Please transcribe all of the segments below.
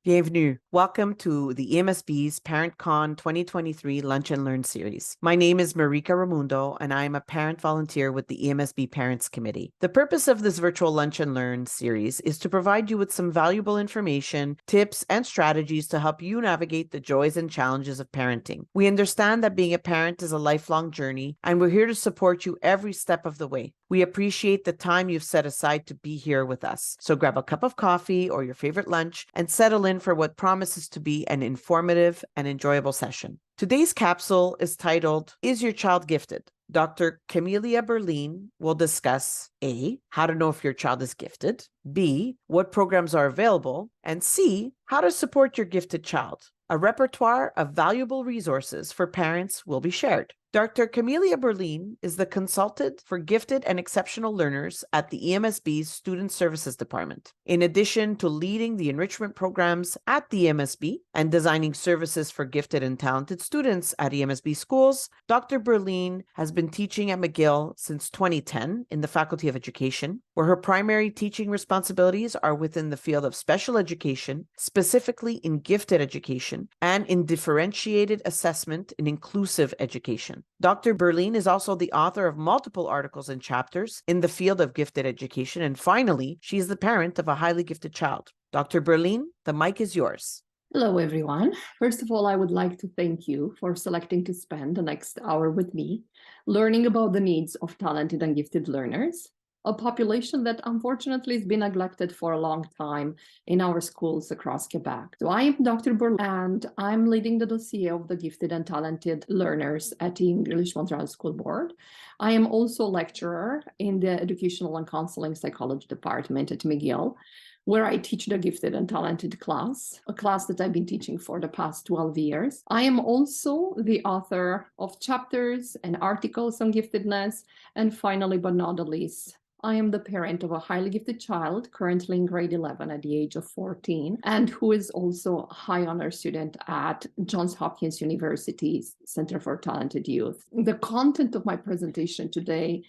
Bienvenue. Welcome to the EMSB's ParentCon 2023 Lunch and Learn series. My name is Marika Ramundo, and I am a parent volunteer with the EMSB Parents Committee. The purpose of this virtual Lunch and Learn series is to provide you with some valuable information, tips, and strategies to help you navigate the joys and challenges of parenting. We understand that being a parent is a lifelong journey, and we're here to support you every step of the way. We appreciate the time you've set aside to be here with us. So grab a cup of coffee or your favorite lunch and settle in for what promises to be an informative and enjoyable session. Today's capsule is titled, Is Your Child Gifted? Dr. Camelia Birlean will discuss A, how to know if your child is gifted, B, what programs are available, and C, how to support your gifted child. A repertoire of valuable resources for parents will be shared. Dr. Camelia Birlean is the consultant for gifted and exceptional learners at the EMSB's Student Services Department. In addition to leading the enrichment programs at the EMSB and designing services for gifted and talented students at EMSB schools, Dr. Birlean has been teaching at McGill since 2010 in the Faculty of Education, where her primary teaching responsibilities are within the field of special education, specifically in gifted education, and in differentiated assessment in inclusive education. Dr. Birlean is also the author of multiple articles and chapters in the field of gifted education, and finally, she is the parent of a highly gifted child. Dr. Birlean, the mic is yours. Hello, everyone. First of all, I would like to thank you for selecting to spend the next hour with me, learning about the needs of talented and gifted learners, a population that unfortunately has been neglected for a long time in our schools across Quebec. So I am Dr. Birlean, and I'm leading the dossier of the gifted and talented learners at the English Montreal School Board. I am also a lecturer in the Educational and Counseling Psychology Department at McGill, where I teach the gifted and talented class, a class that I've been teaching for the past 12 years. I am also the author of chapters and articles on giftedness. And finally, but not the least, I am the parent of a highly gifted child, currently in grade 11 at the age of 14, and who is also a high honor student at Johns Hopkins University's Center for Talented Youth. The content of my presentation today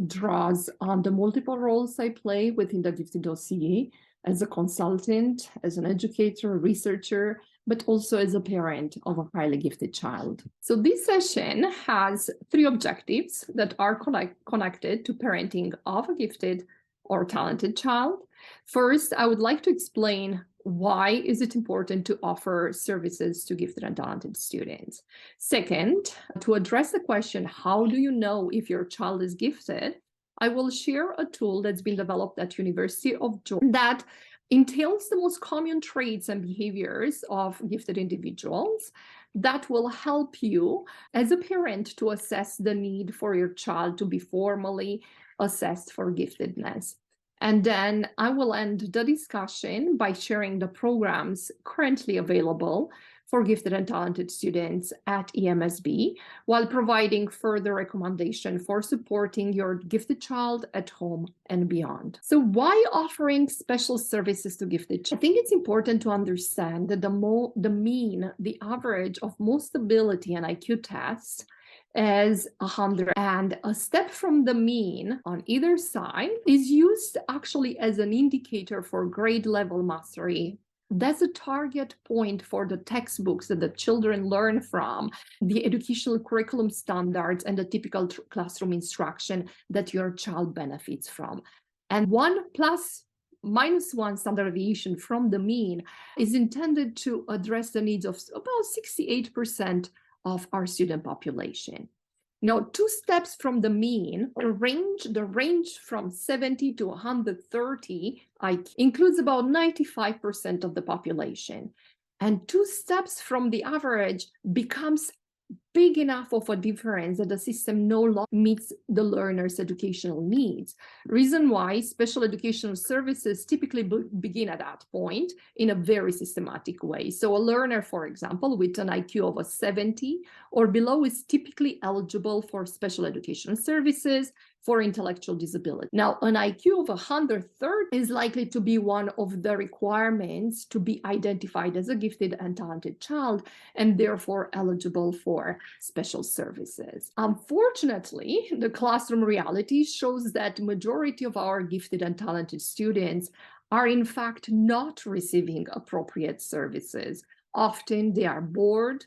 draws on the multiple roles I play within the gifted dossier, as a consultant, as an educator, researcher, but also as a parent of a highly gifted child. So this session has three objectives that are connected to parenting of a gifted or talented child. First, I would like to explain why is it important to offer services to gifted and talented students. Second, to address the question, how do you know if your child is gifted? I will share a tool that's been developed at University of Georgia that entails the most common traits and behaviors of gifted individuals that will help you as a parent to assess the need for your child to be formally assessed for giftedness. And then I will end the discussion by sharing the programs currently available for gifted and talented students at EMSB, while providing further recommendation for supporting your gifted child at home and beyond. So why offering special services to gifted children? I think it's important to understand that the average of most ability and IQ tests is 100, and a step from the mean on either side is used actually as an indicator for grade level mastery. That's a target point for the textbooks that the children learn from, the educational curriculum standards, and the typical classroom instruction that your child benefits from. And 1 minus 1 standard deviation from the mean is intended to address the needs of about 68% of our student population. Now, 2 steps from the mean, the range from 70 to 130 IQ includes about 95% of the population. And 2 steps from the average becomes big enough of a difference that the system no longer meets the learner's educational needs. Reason why special educational services typically begin at that point in a very systematic way. So a learner, for example, with an IQ of a 70 or below is typically eligible for special educational services for intellectual disability. Now, an IQ of 130 is likely to be one of the requirements to be identified as a gifted and talented child, and therefore eligible for special services. Unfortunately, the classroom reality shows that majority of our gifted and talented students are in fact not receiving appropriate services. Often they are bored,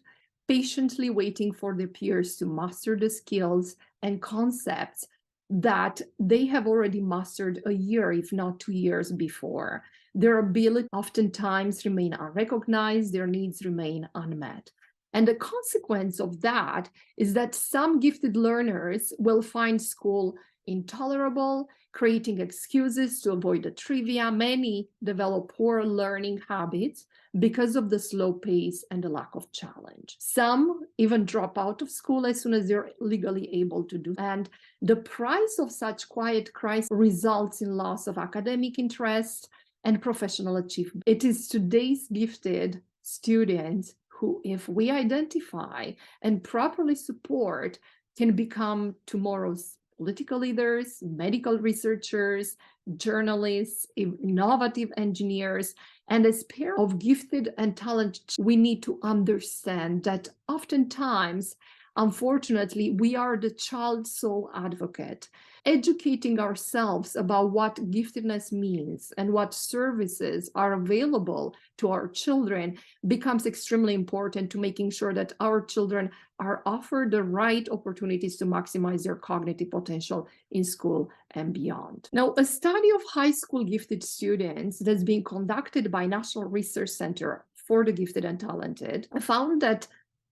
patiently waiting for their peers to master the skills and concepts that they have already mastered a year, if not 2 years before. Their ability oftentimes remain unrecognized, their needs remain unmet. And the consequence of that is that some gifted learners will find school intolerable, creating excuses to avoid the trivia. Many develop poor learning habits because of the slow pace and the lack of challenge. Some even drop out of school as soon as they're legally able to do. And the price of such quiet crisis results in loss of academic interest and professional achievement. It is today's gifted students who, if we identify and properly support, can become tomorrow's political leaders, medical researchers, journalists, innovative engineers. And as parents of gifted and talented, we need to understand that oftentimes, unfortunately, we are the child's sole advocate. Educating ourselves about what giftedness means and what services are available to our children becomes extremely important to making sure that our children are offered the right opportunities to maximize their cognitive potential in school and beyond. Now, a study of high school gifted students that's being conducted by National Research Center for the Gifted and Talented found that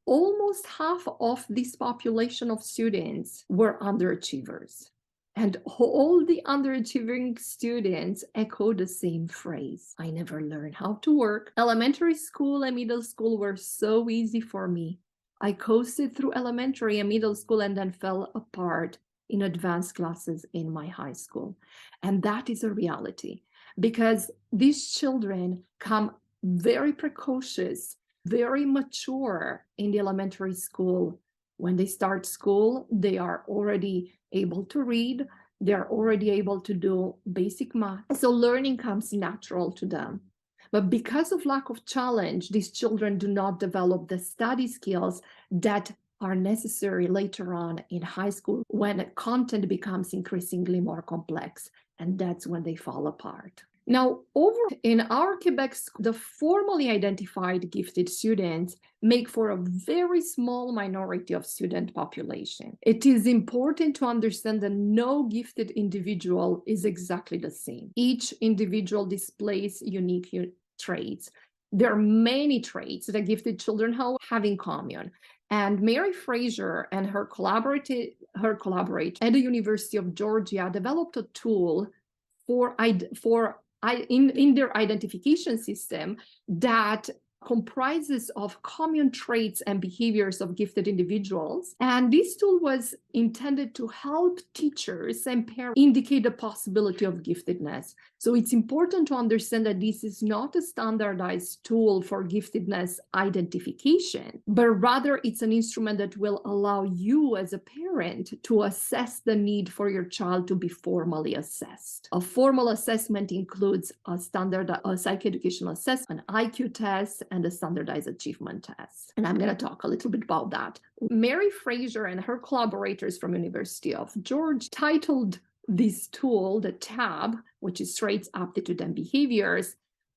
almost half of this population of students were underachievers. And all the underachieving students echo the same phrase: I never learned how to work. Elementary school and middle school were so easy for me. I coasted through elementary and middle school and then fell apart in advanced classes in my high school. And that is a reality, because these children come very precocious, very mature in the elementary school. When they start school, they are already able to read, they're already able to do basic math. So learning comes natural to them. But because of lack of challenge, these children do not develop the study skills that are necessary later on in high school, when content becomes increasingly more complex, and that's when they fall apart. Now, over in our Quebec, the formally identified gifted students make for a very small minority of student population. It is important to understand that no gifted individual is exactly the same. Each individual displays unique traits. There are many traits that gifted children have in common. And Mary Fraser and her collaborator at the University of Georgia developed a tool in their identification system that comprises of common traits and behaviors of gifted individuals. And this tool was intended to help teachers and parents indicate the possibility of giftedness. So it's important to understand that this is not a standardized tool for giftedness identification, but rather it's an instrument that will allow you as a parent to assess the need for your child to be formally assessed. A formal assessment includes a psychoeducational assessment, an IQ test, and a standardized achievement test. And I'm going to talk a little bit about that. Mary Fraser and her collaborators from University of Georgia titled this tool, the TAB, which is Traits, Aptitude, and Behaviors,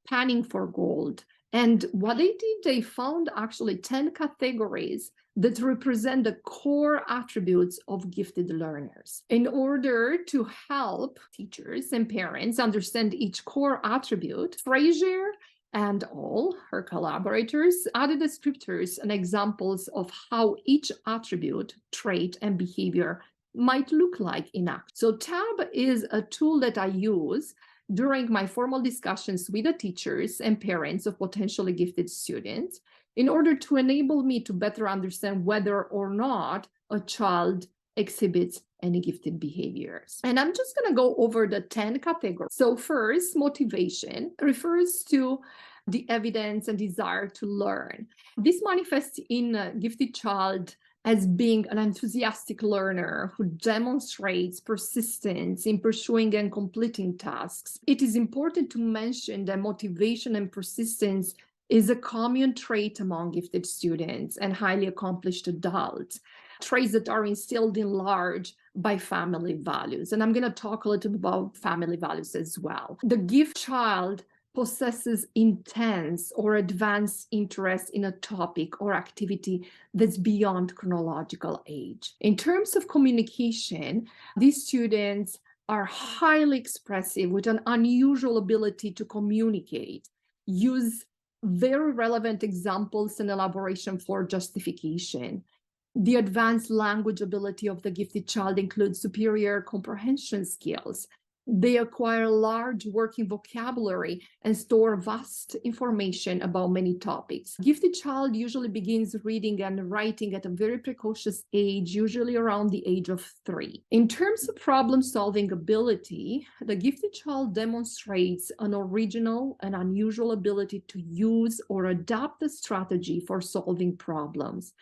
Panning for Gold. And what they did, they found actually 10 categories that represent the core attributes of gifted learners. In order to help teachers and parents understand each core attribute, Fraser and all her collaborators added descriptors and examples of how each attribute, trait, and behavior might look like in action. So TAB is a tool that I use during my formal discussions with the teachers and parents of potentially gifted students in order to enable me to better understand whether or not a child exhibits any gifted behaviors. And I'm just going to go over the 10 categories. So first, motivation refers to the evidence and desire to learn. This manifests in a gifted child as being an enthusiastic learner who demonstrates persistence in pursuing and completing tasks. It is important to mention that motivation and persistence is a common trait among gifted students and highly accomplished adults, traits that are instilled in large by family values. And I'm going to talk a little bit about family values as well. The gift child possesses intense or advanced interest in a topic or activity that's beyond chronological age. In terms of communication, these students are highly expressive with an unusual ability to communicate, use very relevant examples and elaboration for justification. The advanced language ability of the gifted child includes superior comprehension skills. They acquire large working vocabulary and store vast information about many topics. Gifted child usually begins reading and writing at a very precocious age, usually around the age of 3. In terms of problem-solving ability, the gifted child demonstrates an original and unusual ability to use or adapt a strategy for solving problems,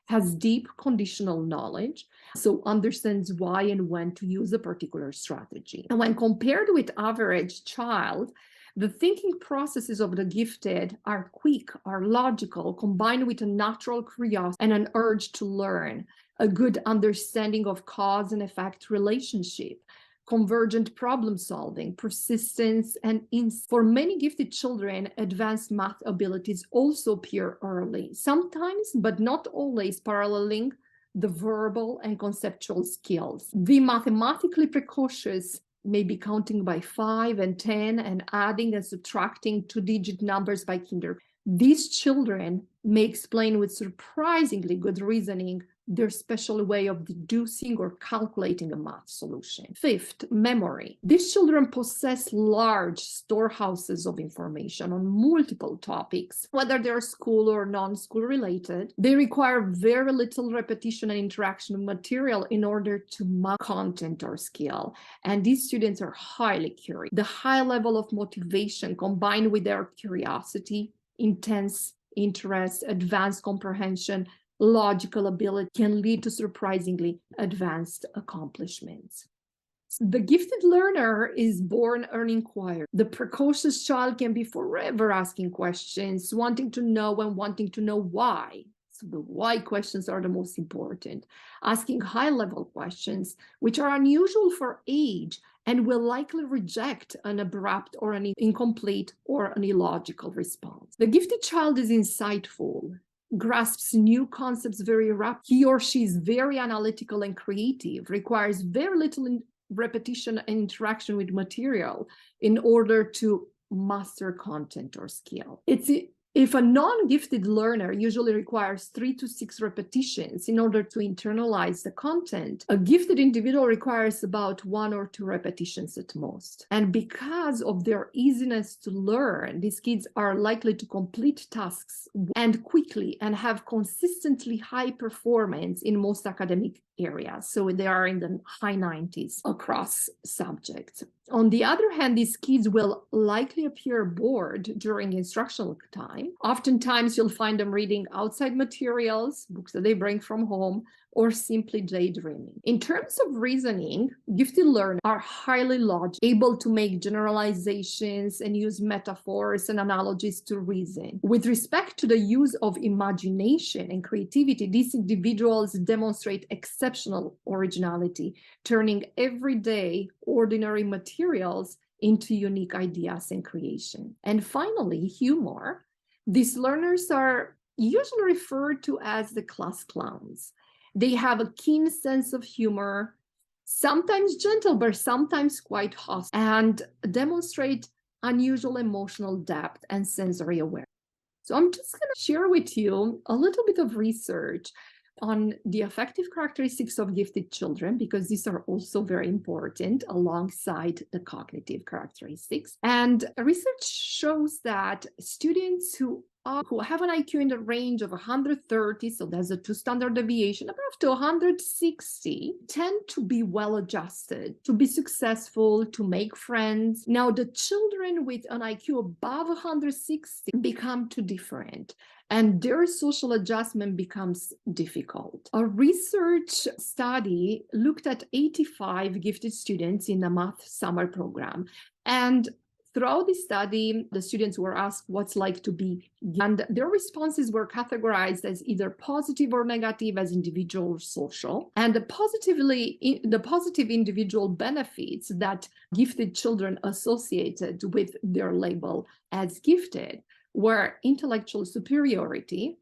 has deep conditional knowledge, so understands why and when to use a particular strategy. And when compared with average child, the thinking processes of the gifted are quick, are logical, combined with a natural curiosity and an urge to learn, a good understanding of cause and effect relationship, convergent problem solving, persistence, and for many gifted children, advanced math abilities also appear early, sometimes, but not always, paralleling the verbal and conceptual skills. The mathematically precocious may be counting by 5 and 10 and adding and subtracting 2-digit numbers by kindergarten. These children may explain with surprisingly good reasoning their special way of deducing or calculating a math solution. 5th, memory. These children possess large storehouses of information on multiple topics, whether they're school or non-school related. They require very little repetition and interaction with material in order to mark content or skill. And these students are highly curious. The high level of motivation combined with their curiosity, intense interest, advanced comprehension, logical ability can lead to surprisingly advanced accomplishments. The gifted learner is born an inquirer. The precocious child can be forever asking questions, wanting to know and wanting to know why. So the why questions are the most important. Asking high-level questions, which are unusual for age and will likely reject an abrupt or an incomplete or an illogical response. The gifted child is insightful, grasps new concepts very rapidly. He or she is very analytical and creative, requires very little repetition and interaction with material in order to master content or skill. If a non-gifted learner usually requires 3 to 6 repetitions in order to internalize the content, a gifted individual requires about 1 or 2 repetitions at most. And because of their easiness to learn, these kids are likely to complete tasks and quickly and have consistently high performance in most academic areas. So they are in the high 90s across subjects. On the other hand, these kids will likely appear bored during instructional time. Oftentimes, you'll find them reading outside materials, books that they bring from home, or simply daydreaming. In terms of reasoning, gifted learners are highly logical, able to make generalizations and use metaphors and analogies to reason. With respect to the use of imagination and creativity, these individuals demonstrate exceptional originality, turning everyday, ordinary materials into unique ideas and creation. And finally, humor. These learners are usually referred to as the class clowns. They have a keen sense of humor, sometimes gentle, but sometimes quite hostile, and demonstrate unusual emotional depth and sensory awareness. So I'm just going to share with you a little bit of research on the affective characteristics of gifted children, because these are also very important alongside the cognitive characteristics. And research shows that students who have an IQ in the range of 130, so there's a 2 standard deviation, above to 160, tend to be well adjusted, to be successful, to make friends. Now, the children with an IQ above 160 become too different, and their social adjustment becomes difficult. A research study looked at 85 gifted students in a math summer program, and Throughout the study, the students were asked what's like to be, and their responses were categorized as either positive or negative, as individual or social. And the positive individual benefits that gifted children associated with their label as gifted were intellectual superiority,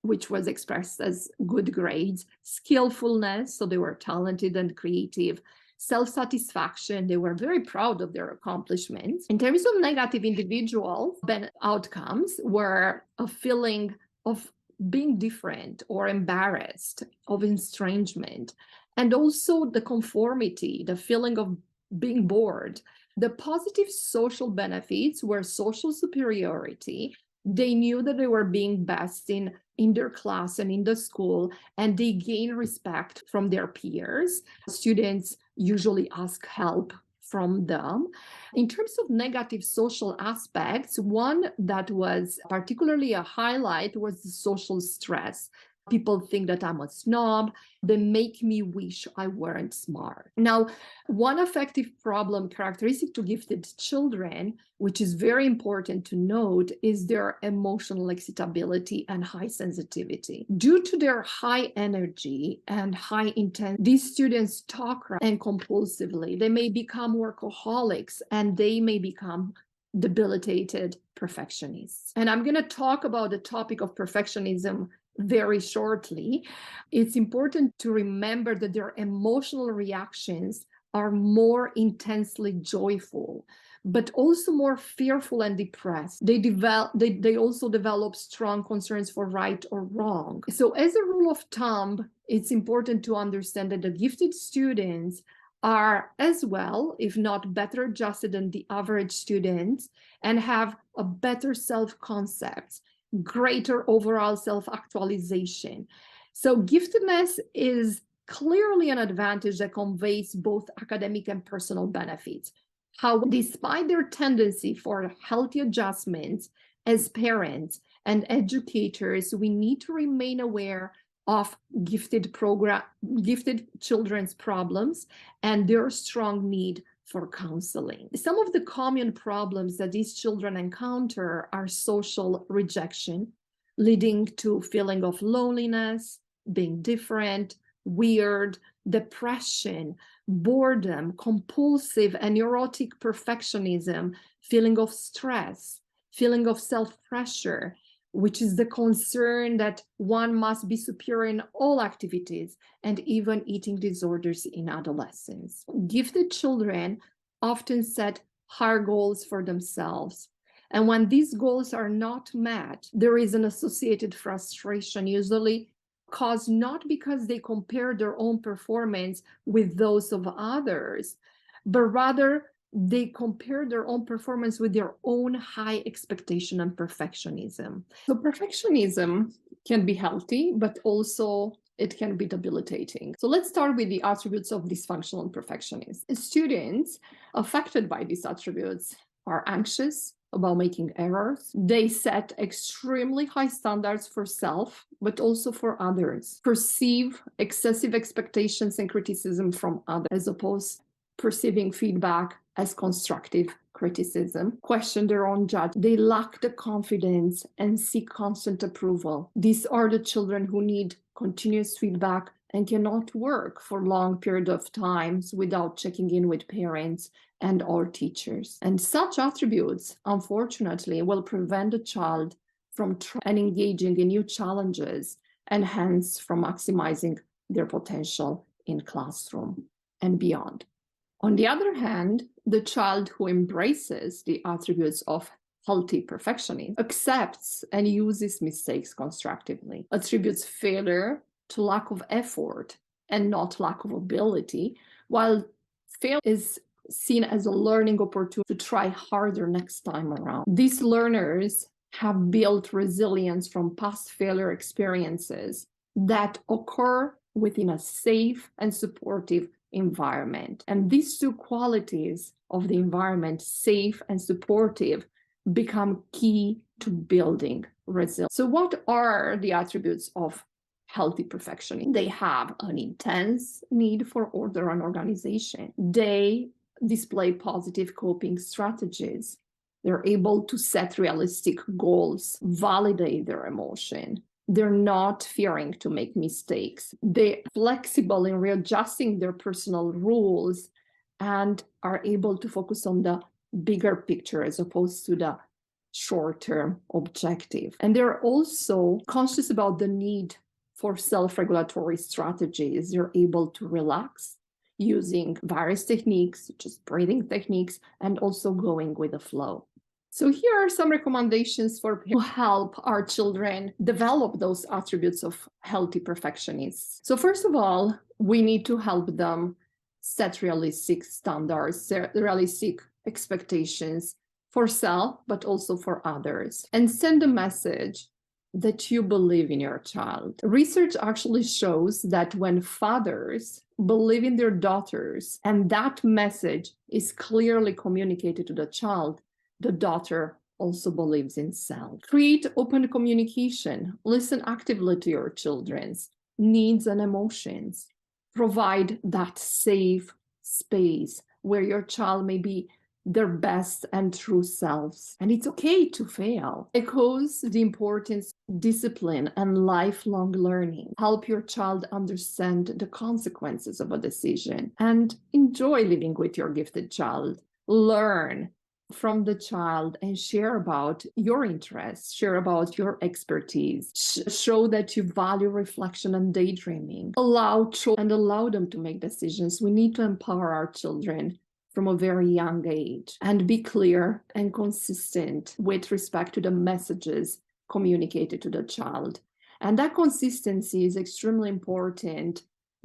which was expressed as good grades, skillfulness, so they were talented and creative, self-satisfaction, they were very proud of their accomplishments. In terms of negative individual outcomes, were a feeling of being different or embarrassed, of estrangement, and also the conformity, the feeling of being bored. The positive social benefits were social superiority. They knew that they were being best in their class and in the school, and they gain respect from their peers. Students usually ask help from them. In terms of negative social aspects, one that was particularly a highlight was the social stress. People think that I'm a snob. They make me wish I weren't smart. Now, one affective problem characteristic to gifted children, which is very important to note, is their emotional excitability and high sensitivity. Due to their high energy and high intent, these students talk and compulsively. They may become workaholics, and they may become debilitated perfectionists. And I'm going to talk about the topic of perfectionism very shortly. It's important to remember that their emotional reactions are more intensely joyful, but also more fearful and depressed. They also develop strong concerns for right or wrong. So as a rule of thumb, it's important to understand that the gifted students are as well, if not better adjusted than the average students, and have a better self-concept, greater overall self-actualization. So giftedness is clearly an advantage that conveys both academic and personal benefits. How, despite their tendency for healthy adjustments, as parents and educators, we need to remain aware of gifted children's problems and their strong need for counseling. Some of the common problems that these children encounter are social rejection, leading to feeling of loneliness, being different, weird, depression, boredom, compulsive and neurotic perfectionism, feeling of stress, feeling of self-pressure, which is the concern that one must be superior in all activities, and even eating disorders in adolescence. Gifted children often set higher goals for themselves. And when these goals are not met, there is an associated frustration, usually caused not because they compare their own performance with those of others, but rather they compare their own performance with their own high expectation and perfectionism. So perfectionism can be healthy, but also it can be debilitating. So let's start with the attributes of dysfunctional perfectionism. Students affected by these attributes are anxious about making errors. They set extremely high standards for self, but also for others. Perceive excessive expectations and criticism from others, as opposed to perceiving feedback as constructive criticism. Question their own judgment. They lack the confidence and seek constant approval. These are the children who need continuous feedback and cannot work for long periods of times without checking in with parents and or teachers. And such attributes, unfortunately, will prevent a child from and engaging in new challenges, and hence from maximizing their potential in classroom and beyond. On the other hand, the child who embraces the attributes of healthy perfectionism accepts and uses mistakes constructively, attributes failure to lack of effort and not lack of ability, while failure is seen as a learning opportunity to try harder next time around. These learners have built resilience from past failure experiences that occur within a safe and supportive environment. And these two qualities of the environment, safe and supportive, become key to building resilience. So what are the attributes of healthy perfectionism? They have an intense need for order and organization. They display positive coping strategies. They're able to set realistic goals, validate their emotion. They're not fearing to make mistakes. They're flexible in readjusting their personal rules and are able to focus on the bigger picture as opposed to the short-term objective. And they're also conscious about the need for self-regulatory strategies. They're able to relax using various techniques, such as breathing techniques, and also going with the flow. So here are some recommendations to help our children develop those attributes of healthy perfectionists. So first of all, we need to help them set realistic standards, set realistic expectations for self, but also for others, and send a message that you believe in your child. Research actually shows that when fathers believe in their daughters and that message is clearly communicated to the child, the daughter also believes in self. Create open communication. Listen actively to your children's needs and emotions. Provide that safe space where your child may be their best and true selves. And it's okay to fail. Echoes the importance of discipline and lifelong learning. Help your child understand the consequences of a decision and enjoy living with your gifted child. Learn from the child and share about your interests, share about your expertise, show that you value reflection and daydreaming, allow them to make decisions. We need to empower our children from a very young age and be clear and consistent with respect to the messages communicated to the child. And that consistency is extremely important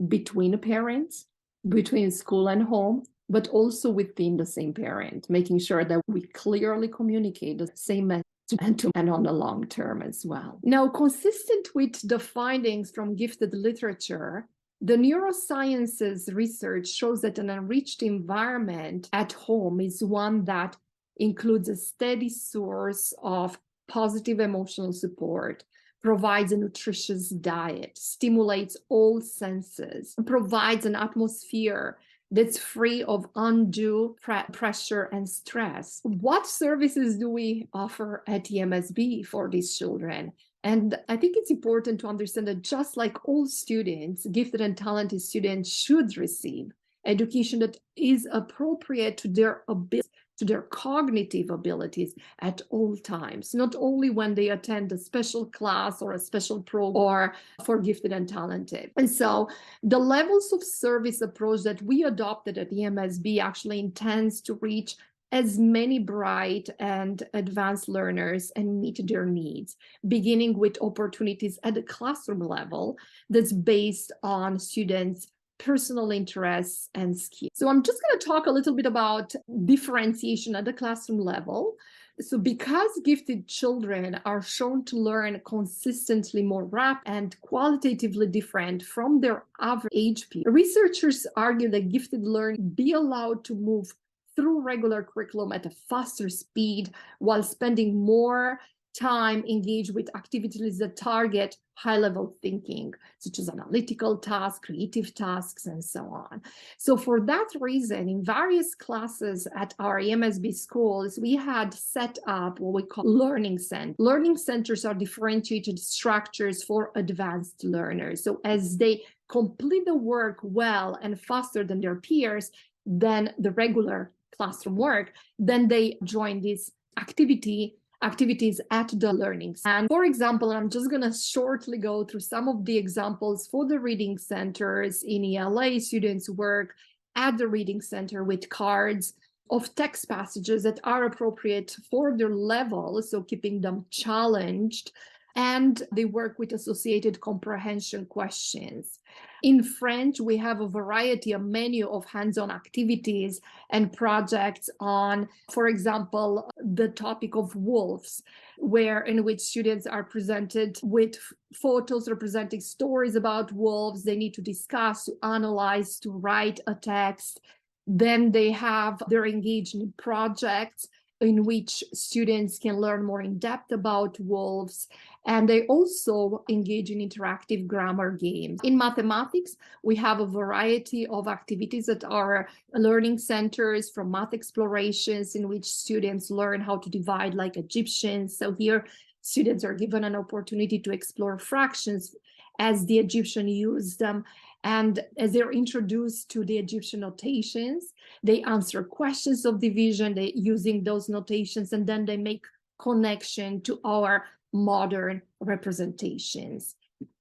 between parents, between school and home, but also within the same parent, making sure that we clearly communicate the same message and on the long term as well. Now, consistent with the findings from gifted literature, the neurosciences research shows that an enriched environment at home is one that includes a steady source of positive emotional support, provides a nutritious diet, stimulates all senses, provides an atmosphere that's free of undue pressure and stress. What services do we offer at EMSB for these children? And I think it's important to understand that just like all students, gifted and talented students should receive education that is appropriate to their ability, to their cognitive abilities at all times, not only when they attend a special class or a special program or for gifted and talented. And so the levels of service approach that we adopted at EMSB actually intends to reach as many bright and advanced learners and meet their needs, beginning with opportunities at the classroom level that's based on students' personal interests and skills. So I'm just going to talk a little bit about differentiation at the classroom level. So because gifted children are shown to learn consistently more rapid and qualitatively different from their average age peer, researchers argue that gifted learning be allowed to move through regular curriculum at a faster speed while spending more time engaged with activities that target high-level thinking, such as analytical tasks, creative tasks, and so on. So for that reason, in various classes at our EMSB schools, we had set up what we call learning centers. Learning centers are differentiated structures for advanced learners. So as they complete the work well and faster than their peers, than the regular classroom work, then they join these activities at the learning center. And for example, I'm just going to shortly go through some of the examples for the reading centers. In ELA, students work at the reading center with cards of text passages that are appropriate for their level, so keeping them challenged, and they work with associated comprehension questions. In French, we have a variety, a menu of hands-on activities and projects on, for example, the topic of wolves, in which students are presented with photos representing stories about wolves. They need to discuss, to analyze, to write a text. Then they have their engaged in projects in which students can learn more in depth about wolves, and they also engage in interactive grammar games. In mathematics, we have a variety of activities at our learning centers, from math explorations in which students learn how to divide like Egyptians. So here, students are given an opportunity to explore fractions as the Egyptian used them. And as they're introduced to the Egyptian notations, they answer questions of division using those notations, and then they make connection to our modern representations.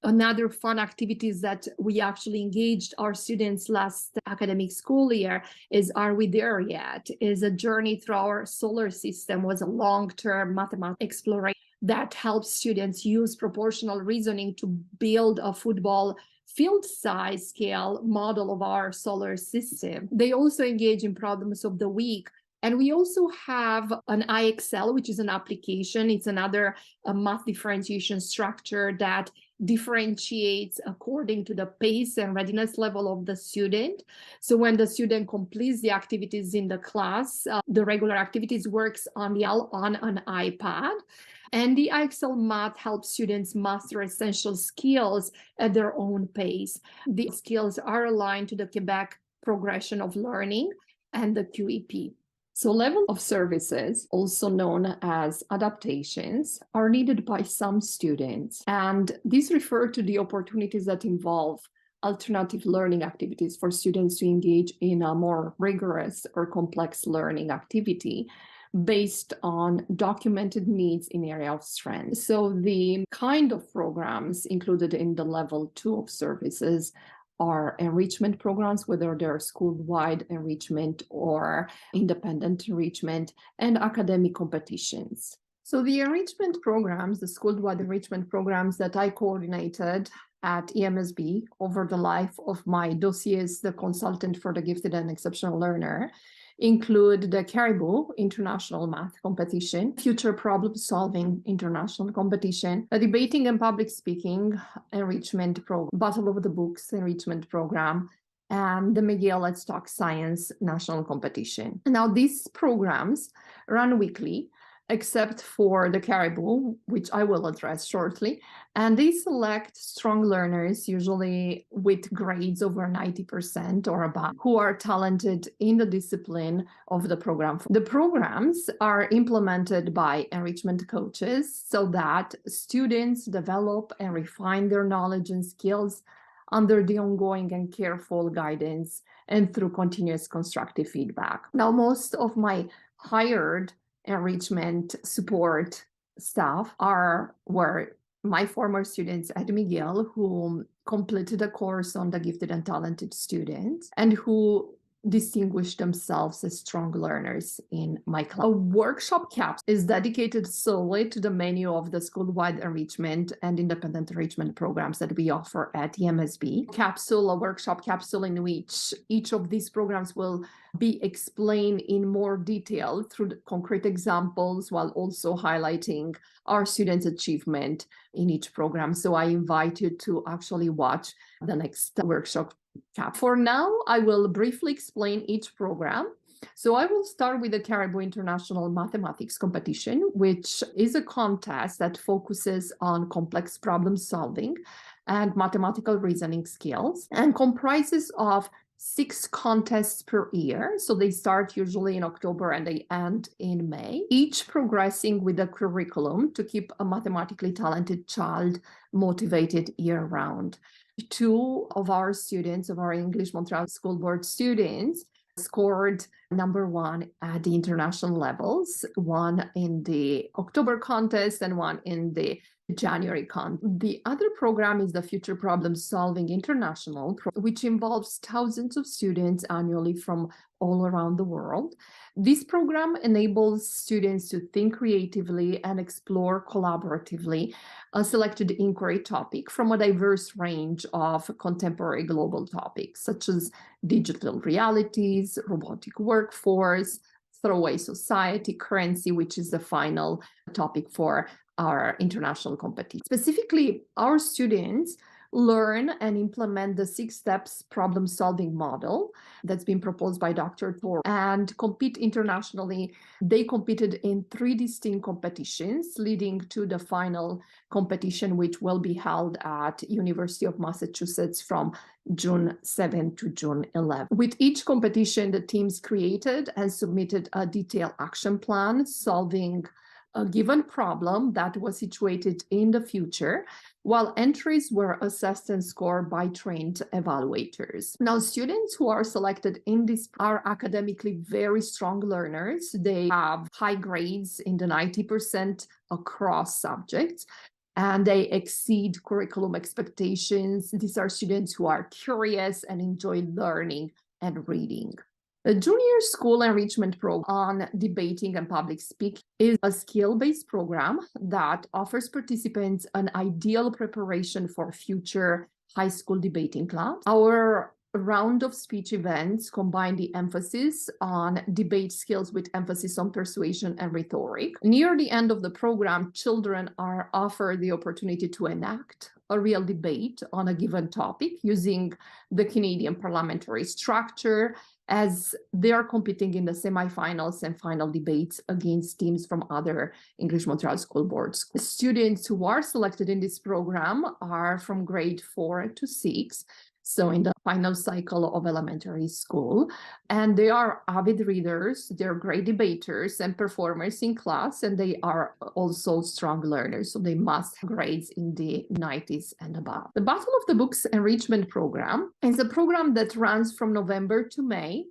Another fun activity is that we actually engaged our students last academic school year is Are We There Yet? Is a journey through our solar system, was a long-term mathematical exploration that helps students use proportional reasoning to build a football field size scale model of our solar system. They also engage in problems of the week. And we also have an IXL, which is an application. It's another math differentiation structure that differentiates according to the pace and readiness level of the student. So when the student completes the activities in the class, the regular activities works on an iPad. And the IXL math helps students master essential skills at their own pace. The skills are aligned to the Quebec progression of learning and the QEP. So level of services, also known as adaptations, are needed by some students. And these refer to the opportunities that involve alternative learning activities for students to engage in a more rigorous or complex learning activity based on documented needs in area of strength. So the kind of programs included in the level 2 of services are enrichment programs, whether they're school-wide enrichment or independent enrichment, and academic competitions. So the enrichment programs, the school-wide enrichment programs that I coordinated at EMSB over the life of my dossier as the consultant for the gifted and exceptional learner, include the Caribou International Math Competition, Future Problem Solving International Competition, a Debating and Public Speaking Enrichment Program, Battle of the Books Enrichment Program, and the McGill Let's Talk Science National Competition. Now, these programs run weekly, except for the Caribou, which I will address shortly. And they select strong learners, usually with grades over 90% or above, who are talented in the discipline of the program. The programs are implemented by enrichment coaches so that students develop and refine their knowledge and skills under the ongoing and careful guidance and through continuous constructive feedback. Now, most of my hired enrichment support staff were my former students at McGill who completed a course on the gifted and talented students and who distinguished themselves as strong learners in my class. A workshop capsule is dedicated solely to the menu of the school-wide enrichment and independent enrichment programs that we offer at EMSB. A workshop capsule in which each of these programs will be explained in more detail through the concrete examples while also highlighting our students' achievement in each program. So I invite you to actually watch the next workshop cap. For now, I will briefly explain each program. So I will start with the Caribou International Mathematics Competition, which is a contest that focuses on complex problem solving and mathematical reasoning skills and comprises of 6 contests per year. So they start usually in October and they end in May, each progressing with a curriculum to keep a mathematically talented child motivated year-round. 2 of our students, of our English Montreal School Board students, scored number 1 at the international levels, 1 in the October contest and 1 in the January contest. The other program is the Future Problem Solving International, which involves thousands of students annually from all around the world. This program enables students to think creatively and explore collaboratively a selected inquiry topic from a diverse range of contemporary global topics, such as digital realities, robotic workforce, throwaway society, currency, which is the final topic for our international competition. Specifically, our students learn and implement the 6 steps problem-solving model that's been proposed by Dr. Tor and compete internationally. They competed in 3 distinct competitions, leading to the final competition, which will be held at University of Massachusetts from June 7 to June 11. With each competition, the teams created and submitted a detailed action plan solving a given problem that was situated in the future, while entries were assessed and scored by trained evaluators. Now, students who are selected in this are academically very strong learners. They have high grades in the 90% across subjects, and they exceed curriculum expectations. These are students who are curious and enjoy learning and reading. The Junior School Enrichment Program on Debating and Public Speaking is a skill-based program that offers participants an ideal preparation for future high school debating clubs. Our round of speech events combine the emphasis on debate skills with emphasis on persuasion and rhetoric. Near the end of the program, children are offered the opportunity to enact a real debate on a given topic using the Canadian parliamentary structure, as they are competing in the semifinals and final debates against teams from other English Montreal School Boards. Students who are selected in this program are from grade 4 to 6, so in the final cycle of elementary school, and they are avid readers, they're great debaters and performers in class, and they are also strong learners, so they must have grades in the 90s and above. The Battle of the Books Enrichment Program is a program that runs from November to May.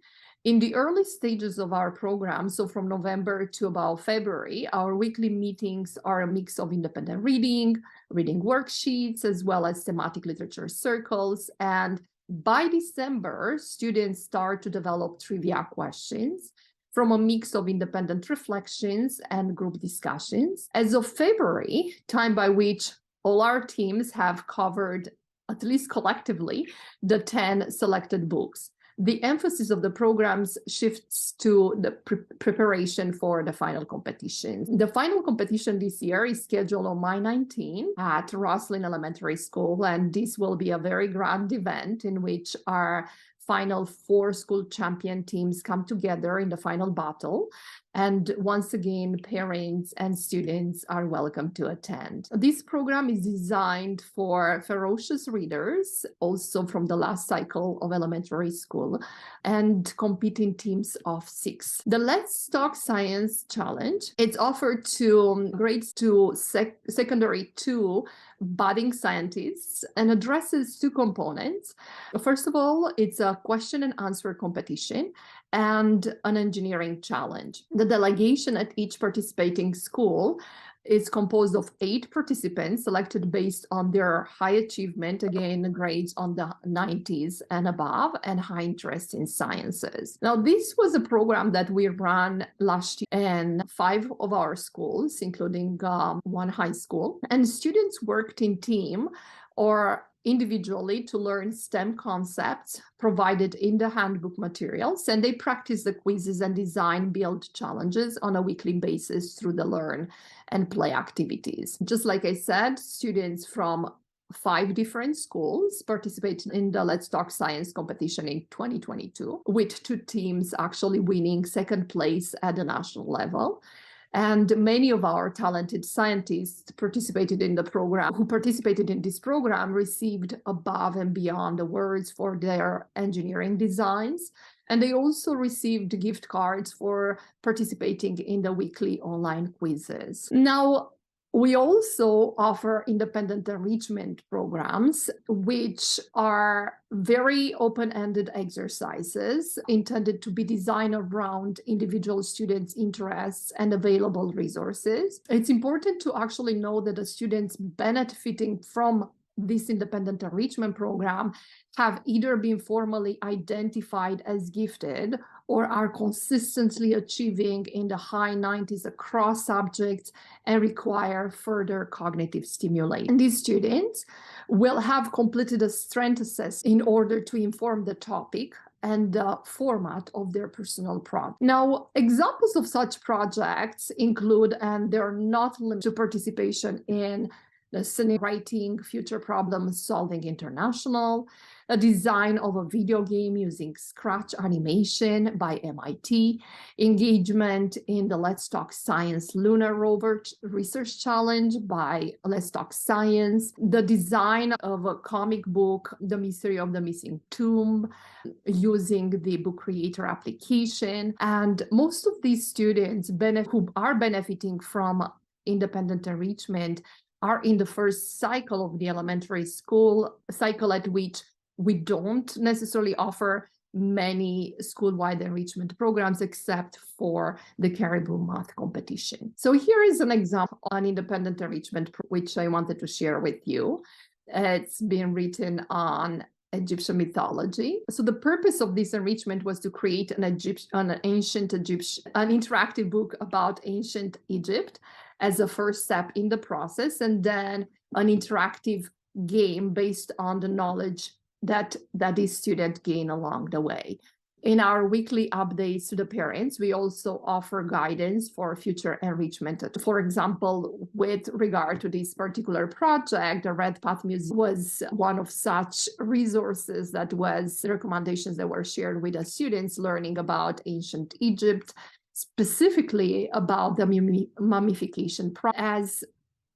In the early stages of our program, so from November to about February, our weekly meetings are a mix of independent reading worksheets, as well as thematic literature circles. And by December, students start to develop trivia questions from a mix of independent reflections and group discussions. As of February, time by which all our teams have covered, at least collectively, the 10 selected books. The emphasis of the programs shifts to the preparation for the final competition. The final competition this year is scheduled on May 19 at Roslyn Elementary School, and this will be a very grand event in which our final 4 school champion teams come together in the final battle. And once again, parents and students are welcome to attend. This program is designed for ferocious readers, also from the last cycle of elementary school, and competing teams of 6. The Let's Talk Science Challenge, it's offered to grades to secondary 2 budding scientists and addresses 2 components. First of all, it's a question and answer competition and an engineering challenge. The delegation at each participating school is composed of 8 participants selected based on their high achievement, again, grades on the 90s and above, and high interest in sciences. Now, this was a program that we ran last year in 5 of our schools, including 1 high school, and students worked in team or individually to learn STEM concepts provided in the handbook materials, and they practice the quizzes and design build challenges on a weekly basis through the learn and play activities. Just like I said, students from 5 different schools participated in the Let's Talk Science competition in 2022, with 2 teams actually winning 2nd place at the national level. And many of our talented scientists participated in the program, who participated in this program, received above and beyond awards for their engineering designs. And they also received gift cards for participating in the weekly online quizzes. Now, we also offer independent enrichment programs, which are very open-ended exercises intended to be designed around individual students' interests and available resources. It's important to actually know that the students benefiting from this independent enrichment program have either been formally identified as gifted or are consistently achieving in the high 90s across subjects and require further cognitive stimulation. And these students will have completed a strength assessment in order to inform the topic and the format of their personal project. Now, examples of such projects include, and they're not limited to, participation in the scenario writing, future problem solving international, a design of a video game using Scratch animation by MIT, engagement in the Let's Talk Science Lunar Rover Research Challenge by Let's Talk Science, the design of a comic book, The Mystery of the Missing Tomb, using the Book Creator application. And most of these students who are benefiting from independent enrichment are in the first cycle of the elementary school cycle, at which we don't necessarily offer many school-wide enrichment programs except for the Caribou Math competition. So here is an example on independent enrichment, which I wanted to share with you. It's been written on Egyptian mythology. So the purpose of this enrichment was to create an interactive book about ancient Egypt as a first step in the process, and then an interactive game based on the knowledge that these students gain along the way. In our weekly updates to the parents, we also offer guidance for future enrichment. For example, with regard to this particular project, the Red Path Museum was one of such resources that was recommendations that were shared with the students learning about ancient Egypt, specifically about the mummification process, as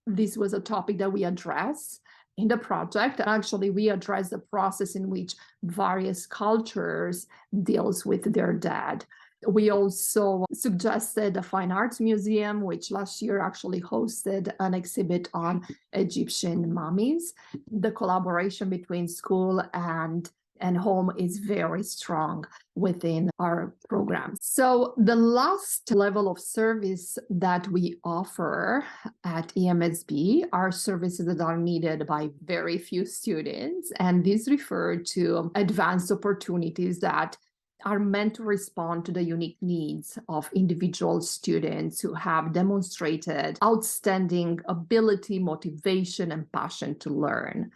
this was a topic that we address in the project. Actually, we address the process in which various cultures deals with their dead. We also suggested a fine arts museum, which last year actually hosted an exhibit on Egyptian mummies. The collaboration between school and home is very strong within our program. So the last level of service that we offer at EMSB are services that are needed by very few students, and these refer to advanced opportunities that are meant to respond to the unique needs of individual students who have demonstrated outstanding ability, motivation, and passion to learn.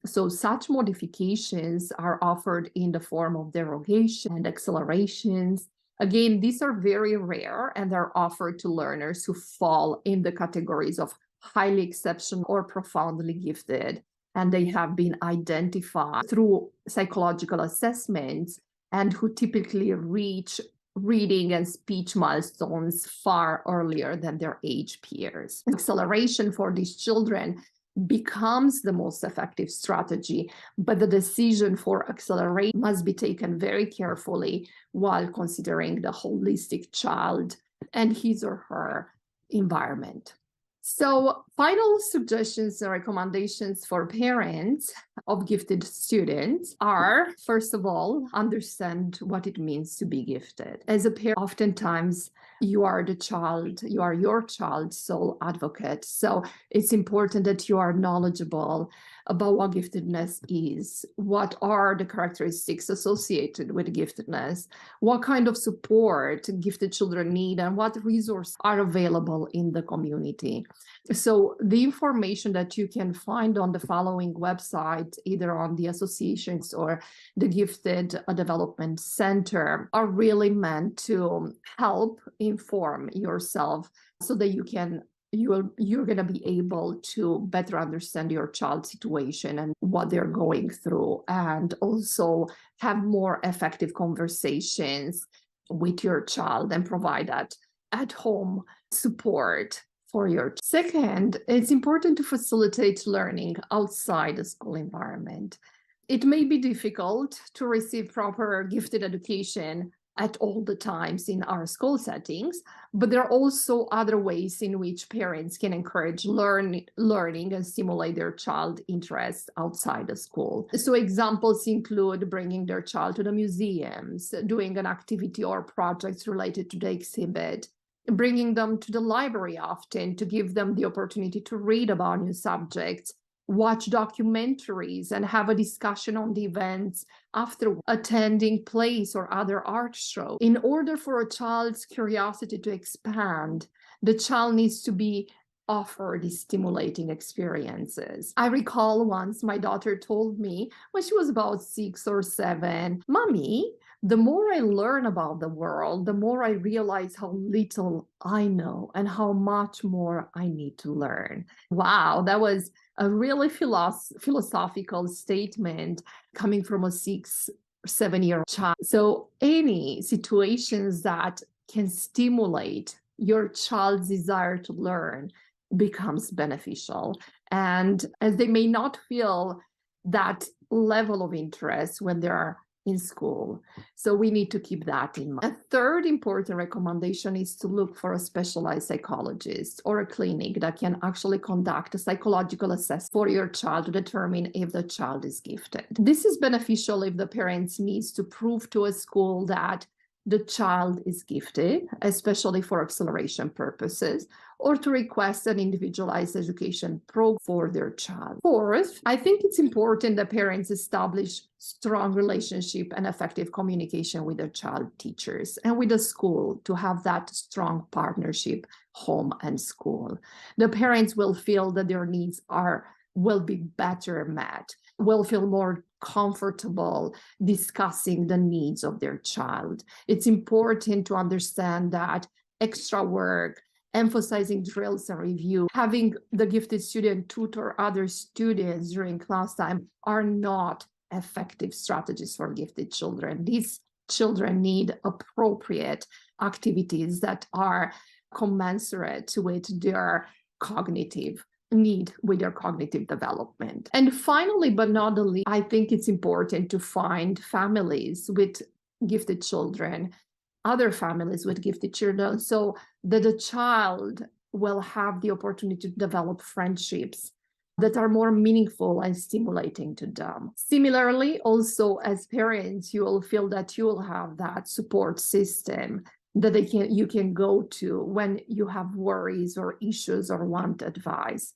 So such modifications are offered in the form of derogation and accelerations. Again, these are very rare and are offered to learners who fall in the categories of highly exceptional or profoundly gifted, and they have been identified through psychological assessments and who typically reach reading and speech milestones far earlier than their age peers. Acceleration for these children becomes the most effective strategy, but the decision for acceleration must be taken very carefully while considering the holistic child and his or her environment. So final suggestions and recommendations for parents of gifted students are, first of all, understand what it means to be gifted. As a parent, oftentimes you are your child's sole advocate. So it's important that you are knowledgeable about what giftedness is, what are the characteristics associated with giftedness, what kind of support gifted children need, and what resources are available in the community. So the information that you can find on the following website, either on the associations or the Gifted Development Center, are really meant to help inform yourself so that you're going to be able to better understand your child's situation and what they're going through, and also have more effective conversations with your child and provide that at home support for your. Second, it's important to facilitate learning outside the school environment. It may be difficult to receive proper gifted education at all the times in our school settings, but there are also other ways in which parents can encourage learning and stimulate their child interest outside the school. So examples include bringing their child to the museums, doing an activity or projects related to the exhibit, bringing them to the library often to give them the opportunity to read about new subjects, watch documentaries, and have a discussion on the events after attending plays or other art shows. In order for a child's curiosity to expand, the child needs to be offered these stimulating experiences. I recall once my daughter told me when she was about 6 or 7, "Mommy, The more I learn about the world, the more I realize how little I know and how much more I need to learn. Wow, that was a really philosophical statement coming from a 7-year child. So any situations that can stimulate your child's desire to learn becomes beneficial. And as they may not feel that level of interest when they're in school. So we need to keep that in mind. A third important recommendation is to look for a specialized psychologist or a clinic that can actually conduct a psychological assessment for your child to determine if the child is gifted. This is beneficial if the parents needs to prove to a school that the child is gifted, especially for acceleration purposes, or to request an individualized education program for their child. Fourth, I think it's important that parents establish strong relationship and effective communication with their child teachers and with the school to have that strong partnership, home and school. The parents will feel that their needs will be better met, will feel more comfortable discussing the needs of their child. It's important to understand that extra work, emphasizing drills and review, having the gifted student tutor other students during class time are not effective strategies for gifted children. These children need appropriate activities that are commensurate with their cognitive need, with their cognitive development. And finally, but not the least, I think it's important to find families with gifted children, other families with gifted children, so that the child will have the opportunity to develop friendships that are more meaningful and stimulating to them. Similarly, also as parents, you will feel that you will have that support system that you can go to when you have worries or issues or want advice.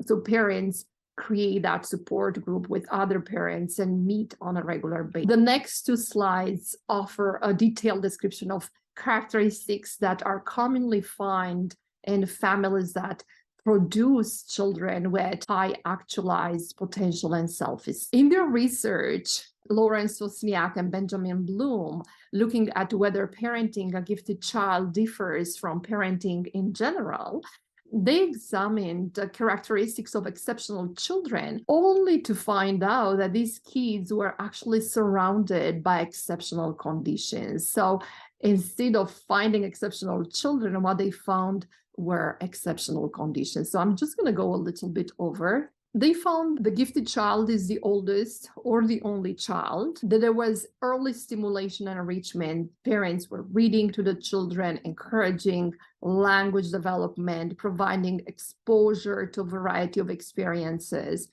So parents create that support group with other parents and meet on a regular basis. The next two slides offer a detailed description of characteristics that are commonly found in families that produce children with high actualized potential and self-esteem. In their research, Lawrence Wozniak and Benjamin Bloom, looking at whether parenting a gifted child differs from parenting in general, they examined the characteristics of exceptional children only to find out that these kids were actually surrounded by exceptional conditions. So instead of finding exceptional children, what they found were exceptional conditions. So I'm just going to go a little bit over. They found the gifted child is the oldest or the only child, that there was early stimulation and enrichment. Parents were reading to the children, encouraging language development, providing exposure to a variety of experiences.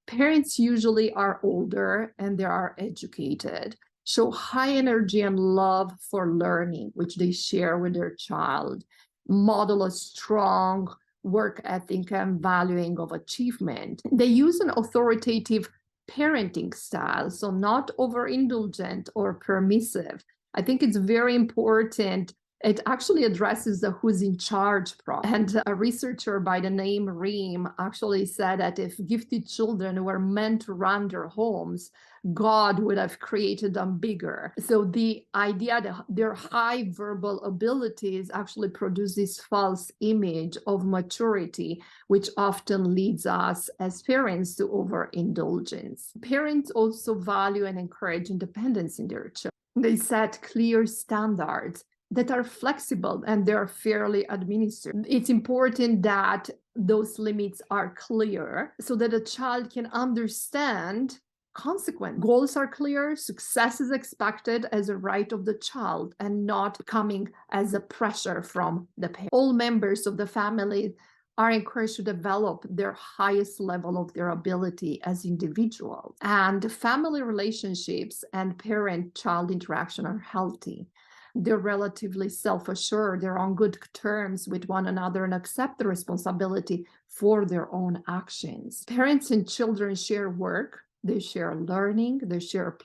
Parents usually are older and they are educated, show high energy and love for learning, which they share with their child, model a strong work ethic and valuing of achievement. They use an authoritative parenting style, so not overindulgent or permissive. I think it's very important. It actually addresses the who's in charge problem. And a researcher by the name Ream actually said that if gifted children were meant to run their homes, God would have created them bigger. So the idea that their high verbal abilities actually produce this false image of maturity, which often leads us as parents to overindulgence. Parents also value and encourage independence in their children. They set clear standards that are flexible and they're fairly administered. It's important that those limits are clear so that a child can understand consequence. Goals are clear, success is expected as a right of the child and not coming as a pressure from the parent. All members of the family are encouraged to develop their highest level of their ability as individuals. And family relationships and parent-child interaction are healthy. They're relatively self-assured, they're on good terms with one another and accept the responsibility for their own actions. Parents and children share work, they share learning,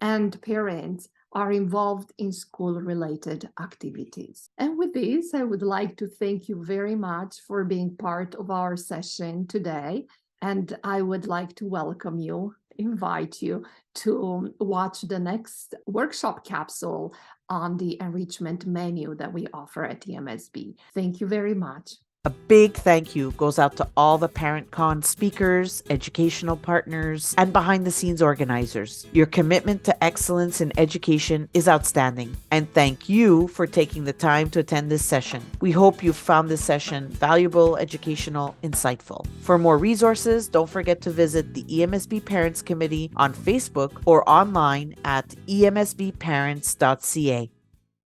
and parents are involved in school-related activities. And with this, I would like to thank you very much for being part of our session today. And I would like to welcome you invite you to watch the next workshop capsule on the enrichment menu that we offer at EMSB. Thank you very much. A big thank you goes out to all the ParentCon speakers, educational partners, and behind-the-scenes organizers. Your commitment to excellence in education is outstanding, and thank you for taking the time to attend this session. We hope you found this session valuable, educational, insightful. For more resources, don't forget to visit the EMSB Parents Committee on Facebook or online at emsbparents.ca.